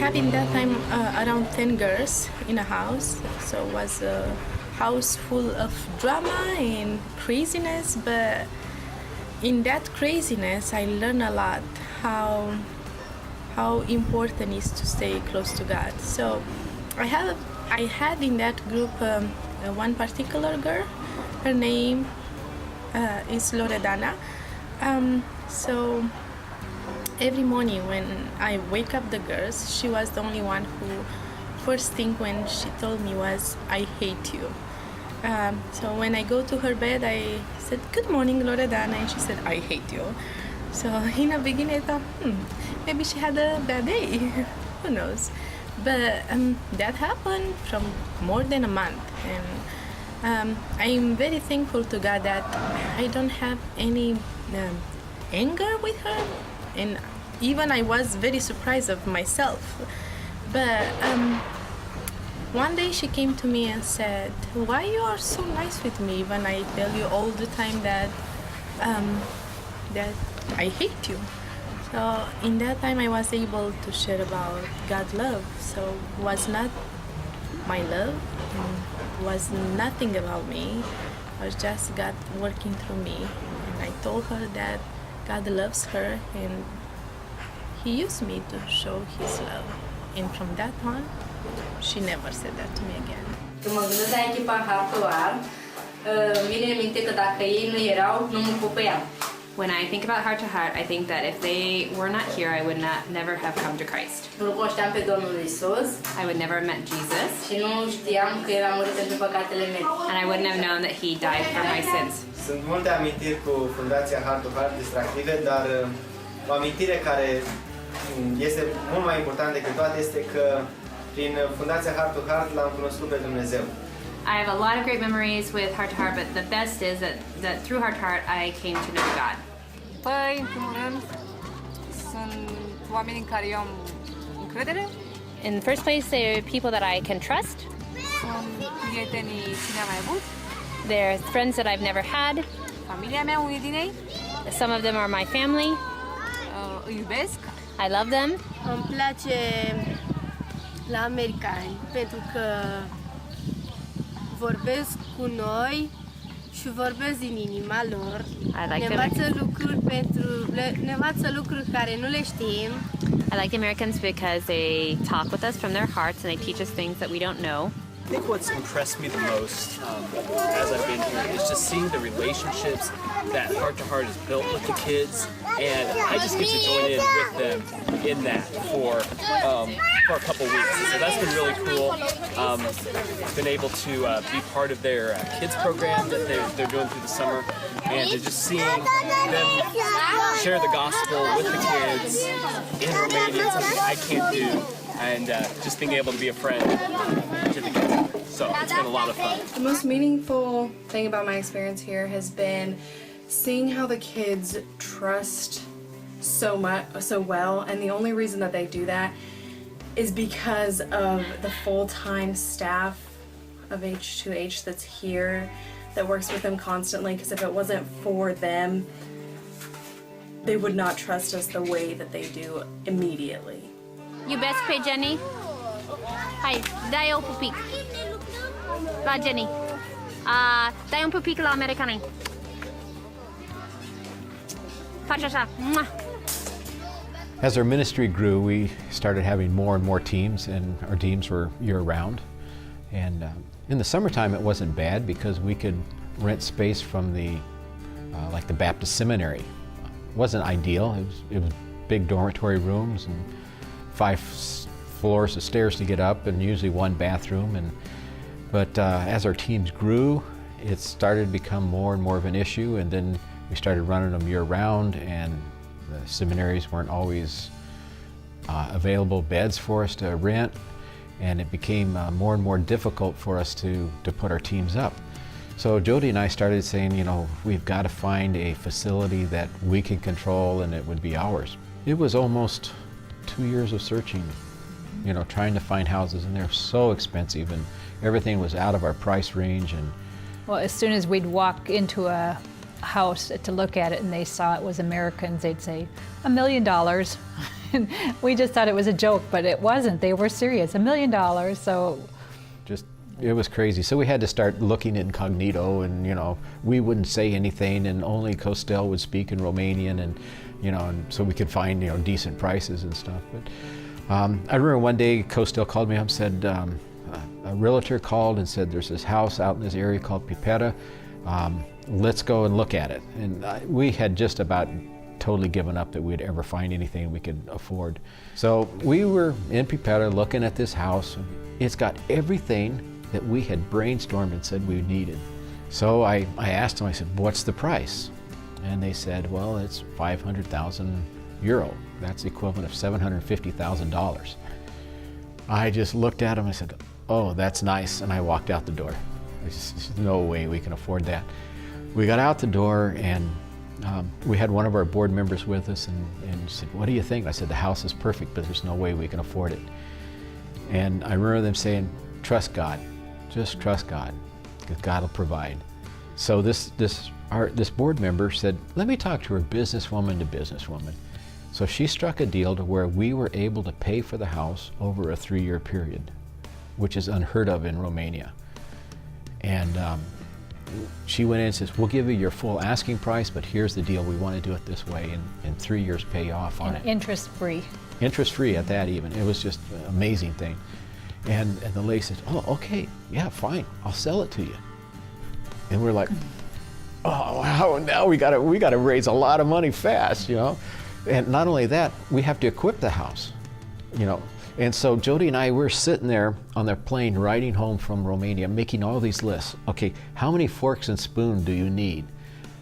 had in that time around 10 girls in a house, so it was a house full of drama and craziness, but in that craziness I learned a lot how important it is to stay close to God. So I had in that group one particular girl. Her name is Loredana. So every morning when I wake up the girls, she was the only one who first thing when she told me was, "I hate you." So when I go to her bed, I said, "Good morning, Loredana," and she said, "I hate you." So in the beginning I thought, maybe she had a bad day, who knows. But that happened from more than a month, and I'm very thankful to God that I don't have any anger with her, and even I was very surprised of myself. But one day she came to me and said, "Why you are so nice with me when I tell you all the time that I hate you?" So in that time I was able to share about God's love. So it was not my love, was nothing about me. It was just God working through me. And I told her that God loves her and He used me to show His love. And from that on, she never said that to me again. Când mă gândesc la echipa H2H, vine în minte că dacă ei nu erau, nu mă pupăiam. When I think about Heart to Heart, I think that if they were not here, I would never have come to Christ. Nu cunoșteam pe Domnul Isus I would never have met Jesus, și nu știam că El a murit pentru păcatele mele. and I wouldn't have known that He died for my sins. Sunt multe amintiri cu Fundația Heart to Heart distractive, dar o amintire care este mult mai importantă decât toate este că prin Fundația Heart to Heart l-am cunoscut pe Dumnezeu. I have a lot of great memories with Heart to Heart, but the best is that through Heart to Heart, I came to know God. Păi, în primul rând, sunt oameni în care eu am încredere. In the first place, there are people that I can trust. Sunt prietenii cine am mai avut. They're friends that I've never had. Familia mea, unii din ei. Some of them are my family. Îi iubesc. I love them. Îmi place la americani pentru că vorbesc cu noi și vorbesc din inima lor. Ne învață lucruri care nu le știm. I like the Americans because they talk with us from their hearts and they teach us things that we don't know. I think what's impressed me the most as I've been here is just seeing the relationships that Heart to Heart has built with the kids, and I just get to join in with them in that for a couple weeks. So that's been really cool. Been able to be part of their kids program that they're doing through the summer, and to just seeing them share the gospel with the kids in Romania, something I can't do, and just being able to be a friend to the kids. So it's been a lot of fun. The most meaningful thing about my experience here has been seeing how the kids trust so well, and the only reason that they do that is because of the full-time staff of H2H that's here, that works with them constantly, because if it wasn't for them, they would not trust us the way that they do immediately. Iubesc pe Jenny. Hai, dai o pupic la Jenny. Dai un pupic la americanei. Faci așa. As our ministry grew, we started having more and more teams, and our teams were year-round. And in the summertime, it wasn't bad because we could rent space from like the Baptist seminary. It wasn't ideal. It was big dormitory rooms and 5 floors of stairs to get up, and usually 1 bathroom. But as our teams grew, it started to become more and more of an issue, and then we started running them year-round, and the seminaries weren't always available beds for us to rent, and it became more and more difficult for us to put our teams up. So Jody and I started saying, you know, we've got to find a facility that we can control and it would be ours. It was almost 2 years of searching, you know, trying to find houses, and they're so expensive, and everything was out of our price range. And well, as soon as we'd walk into a house to look at it and they saw it was Americans, they'd say, $1 million. And we just thought it was a joke, but it wasn't. They were serious, $1 million. So just, it was crazy. So we had to start looking incognito, and we wouldn't say anything, and only Costel would speak in Romanian, and and so we could find decent prices and stuff. But I remember one day Costel called me up and said, a realtor called and said there's this house out in this area called Pipera. Let's go and look at it. And we had just about totally given up that we'd ever find anything we could afford. So we were in Pipera looking at this house. It's got everything that we had brainstormed and said we needed. So I asked them, I said, what's the price? And they said, well, it's 500,000 euro. That's the equivalent of $750,000. I just looked at them and said, oh, that's nice. And I walked out the door. There's no way we can afford that. We got out the door, and we had one of our board members with us, and said, what do you think? I said, the house is perfect, but there's no way we can afford it. And I remember them saying, trust God, just trust God, because God will provide. So this board member said, let me talk to her businesswoman to businesswoman. So she struck a deal to where we were able to pay for the house over a 3-year period, which is unheard of in Romania. And she went in and says, we'll give you your full asking price, but here's the deal. We want to do it this way, and in 3 years pay off on it. Interest-free. Interest-free at that even. It was just an amazing thing. And the lady said, oh, okay, yeah, fine, I'll sell it to you. And we're like, oh, wow, now we gotta raise a lot of money fast, And not only that, we have to equip the house, And so Jody and I were sitting there on the plane riding home from Romania, making all these lists. Okay, how many forks and spoons do you need?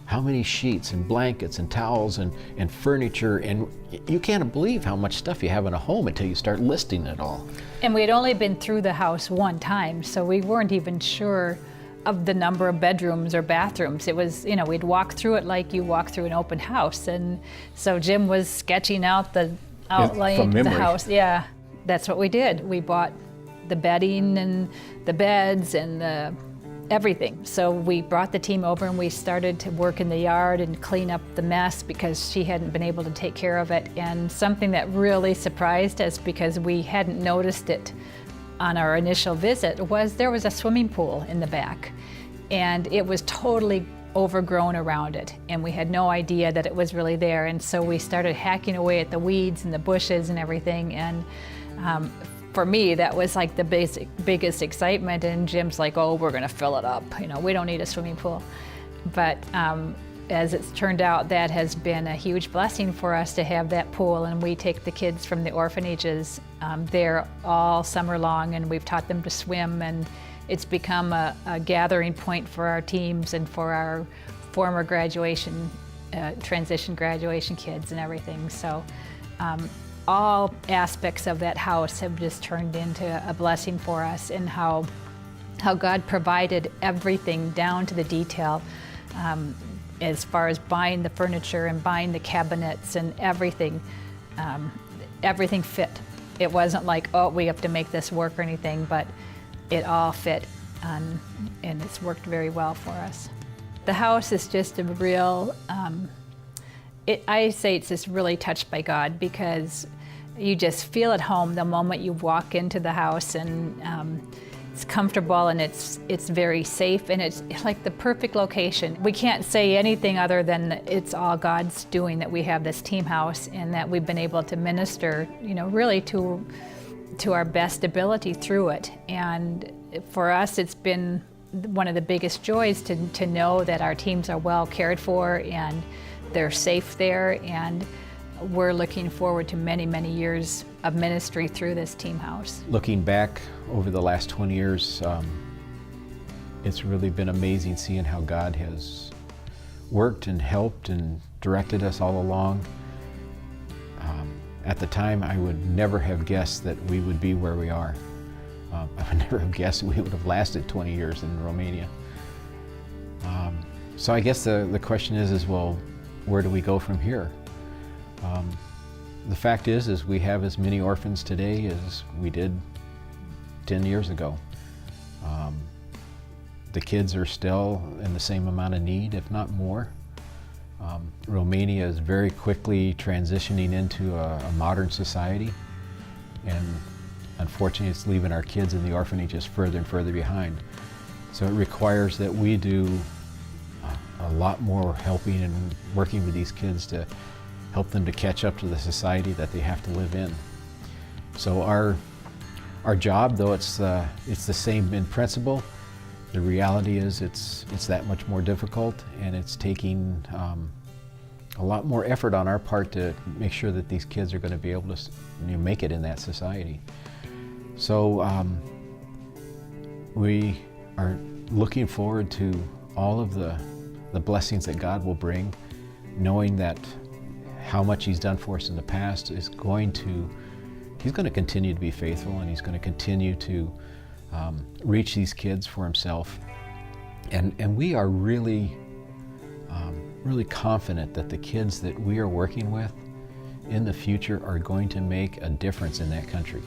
How many sheets and blankets and towels and furniture? And you can't believe how much stuff you have in a home until you start listing it all. And we had only been through the house one time, so we weren't even sure of the number of bedrooms or bathrooms. It was, we'd walk through it like you walk through an open house. And so Jim was sketching out the outline of the house. Yeah. That's what we did. We bought the bedding and the beds and everything. So we brought the team over and we started to work in the yard and clean up the mess because she hadn't been able to take care of it. And something that really surprised us, because we hadn't noticed it on our initial visit, was there was a swimming pool in the back, and it was totally overgrown around it, and we had no idea that it was really there. And so we started hacking away at the weeds and the bushes and everything, and for me, that was like the biggest excitement. And Jim's like, oh, we're gonna fill it up. We don't need a swimming pool. But as it's turned out, that has been a huge blessing for us to have that pool. And we take the kids from the orphanages there all summer long, and we've taught them to swim. And it's become a gathering point for our teams and for our former transition graduation kids and everything. So all aspects of that house have just turned into a blessing for us, and how God provided everything down to the detail, as far as buying the furniture and buying the cabinets and everything. Everything fit. It wasn't like, oh, we have to make this work or anything, but it all fit, and it's worked very well for us. The house is just a real, I say it's just really touched by God, because you just feel at home the moment you walk into the house, and it's comfortable, and it's very safe, and it's like the perfect location. We can't say anything other than it's all God's doing that we have this team house, and that we've been able to minister, really to our best ability through it. And for us, it's been one of the biggest joys to know that our teams are well cared for and they're safe there, and we're looking forward to many, many years of ministry through this team house. Looking back over the last 20 years, it's really been amazing seeing how God has worked and helped and directed us all along. At the time, I would never have guessed that we would be where we are. I would never have guessed we would have lasted 20 years in Romania. So I guess the question is, well, where do we go from here? The fact is we have as many orphans today as we did 10 years ago. The kids are still in the same amount of need, if not more. Romania is very quickly transitioning into a modern society, and unfortunately it's leaving our kids in the orphanages further and further behind. So it requires that we do a lot more helping and working with these kids to help them to catch up to the society that they have to live in. So our job, though it's the same in principle, the reality is it's that much more difficult, and it's taking a lot more effort on our part to make sure that these kids are going to be able to make it in that society. So we are looking forward to all of the blessings that God will bring, knowing that how much He's done for us in the past He's going to continue to be faithful, and He's going to continue to reach these kids for Himself. And we are really confident that the kids that we are working with in the future are going to make a difference in that country.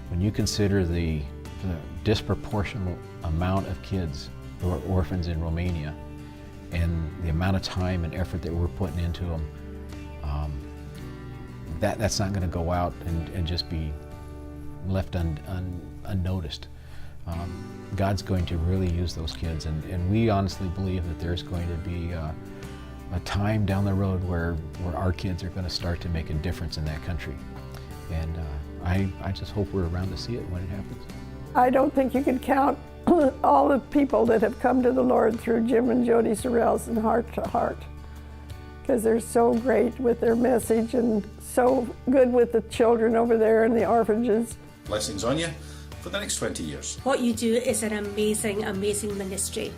When you consider the disproportionate amount of kids who are orphans in Romania and the amount of time and effort that we're putting into them, that's not going to go out and just be left unnoticed. God's going to really use those kids, and we honestly believe that there's going to be a time down the road where our kids are going to start to make a difference in that country. And I just hope we're around to see it when it happens. I don't think you can count all the people that have come to the Lord through Jim and Jody Sorrells and Heart to Heart, because they're so great with their message and so good with the children over there in the orphanages. Blessings on you for the next 20 years. What you do is an amazing, amazing ministry,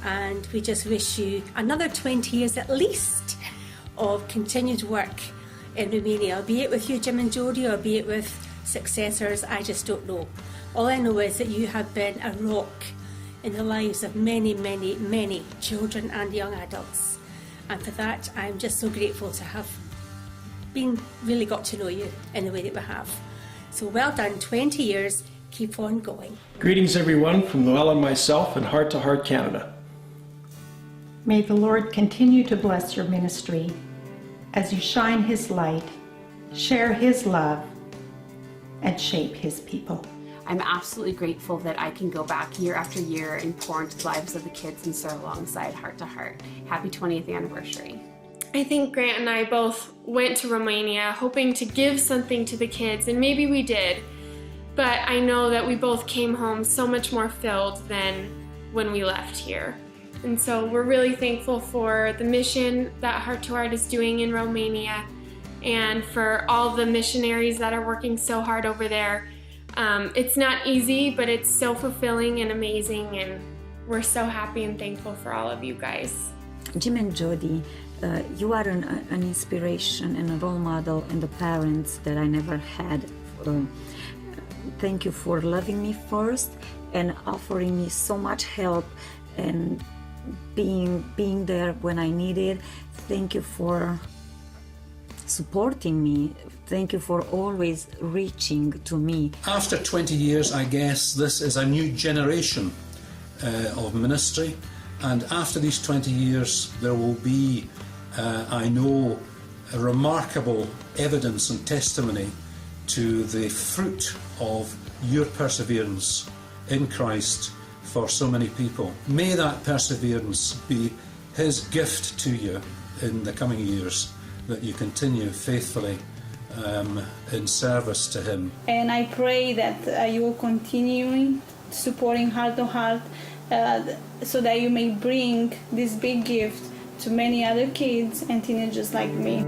and we just wish you another 20 years at least of continued work in Romania, be it with you, Jim and Jody, or be it with successors. I just don't know. All I know is that you have been a rock in the lives of many, many, many children and young adults, and for that I'm just so grateful to have really got to know you in the way that we have. So well done, 20 years, keep on going. Greetings everyone from Noel and myself and Heart to Heart Canada. May the Lord continue to bless your ministry as you shine His light, share His love, and shape His people. I'm absolutely grateful that I can go back year after year and pour into the lives of the kids and serve alongside Heart to Heart. Happy 20th anniversary. I think Grant and I both went to Romania hoping to give something to the kids, and maybe we did, but I know that we both came home so much more filled than when we left here. And so we're really thankful for the mission that Heart to Heart is doing in Romania, and for all the missionaries that are working so hard over there. It's not easy, but it's so fulfilling and amazing, and we're so happy and thankful for all of you guys. Jim and Jody, you are an inspiration and a role model, and the parents that I never had. Thank you for loving me first and offering me so much help and being there when I needed. Thank you for supporting me. Thank you for always reaching to me. After 20 years, I guess this is a new generation of ministry, and after these 20 years there will be, I know, a remarkable evidence and testimony to the fruit of your perseverance in Christ for so many people. May that perseverance be His gift to you in the coming years, that you continue faithfully in service to Him. And I pray that you will continue supporting Heart to Heart so that you may bring this big gift to many other kids and teenagers like me.